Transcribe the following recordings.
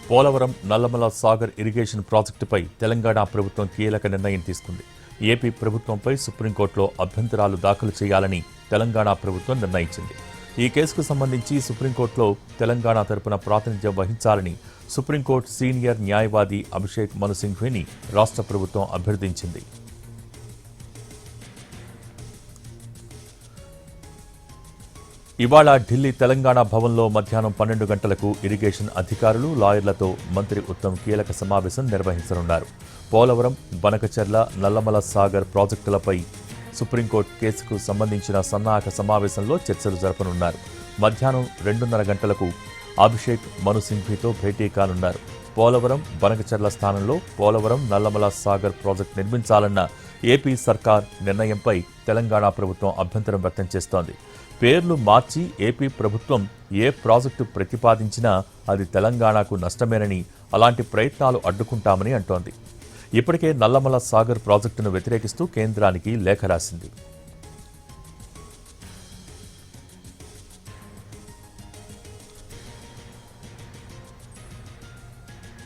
Polavaram Nallamala Sagar irrigation ప్రాజెక్టుపై తెలంగాణ ప్రభుత్వం కీలక నిర్ణయం తీసుకుంది. ఏపీ ప్రభుత్వంపై సుప్రీంకోర్టులో అభ్యంతరాలు దాఖలు చేయాలని తెలంగాణ ప్రభుత్వం నిర్ణయించింది. ఈ కేసుకు సంబంధించి సుప్రీంకోర్టులో తెలంగాణ తరపున ప్రాతినిధ్యం వహించాలని సుప్రీంకోర్టు సీనియర్ న్యాయవాది అభిషేక్ మను సింఘ్వీని రాష్ట్ర ప్రభుత్వం అభ్యర్థించింది. ఇవాళ ఢిల్లీ తెలంగాణ భవన్లో మధ్యాహ్నం 12 గంటలకు ఇరిగేషన్ అధికారులు, లాయర్లతో మంత్రి ఉత్తమ్ కీలక సమావేశం నిర్వహించనున్నారు. పోలవరం, బనకచెర్ల, నల్లమల సాగర్ ప్రాజెక్టులపై సుప్రీంకోర్టు కేసుకు సంబంధించిన సన్నాహక సమావేశంలో చర్చలు జరపనున్నారు. మధ్యాహ్నం 2:30 గంటలకు అభిషేక్ మను సింఘ్వీతో భేటీ కానున్నారు. పోలవరం, బనకచెర్ల స్థానంలో పోలవరం, నల్లమల సాగర్ ప్రాజెక్టు నిర్మించాలన్న ఏపీ సర్కార్ నిర్ణయంపై తెలంగాణ ప్రభుత్వం అభ్యంతరం వ్యక్తం చేస్తోంది. పేర్లు మార్చి ఏపీ ప్రభుత్వం ఏ ప్రాజెక్టు ప్రతిపాదించినా అది తెలంగాణకు నష్టమేనని, అలాంటి ప్రయత్నాలు అడ్డుకుంటామని అంటోంది. ఇప్పటికే నల్లమల సాగర్ ప్రాజెక్టును వ్యతిరేకిస్తూ కేంద్రానికి లేఖ రాసింది.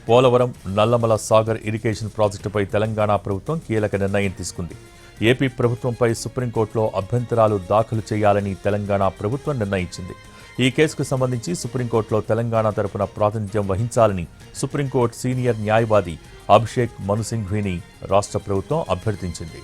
పోలవరం, నల్లమల సాగర్ ఇరిగేషన్ ప్రాజెక్టుపై తెలంగాణ ప్రభుత్వం కీలక నిర్ణయం తీసుకుంది. ఏపీ ప్రభుత్వంపై సుప్రీంకోర్టులో అభ్యంతరాలు దాఖలు చేయాలని తెలంగాణ ప్రభుత్వం నిర్ణయించింది. ఈ కేసుకు సంబంధించి సుప్రీంకోర్టులో తెలంగాణ తరపున ప్రాతినిధ్యం వహించాలని సుప్రీంకోర్టు సీనియర్ న్యాయవాది అభిషేక్ మను సింఘ్వీని రాష్ట్ర ప్రభుత్వం అభ్యర్థించింది.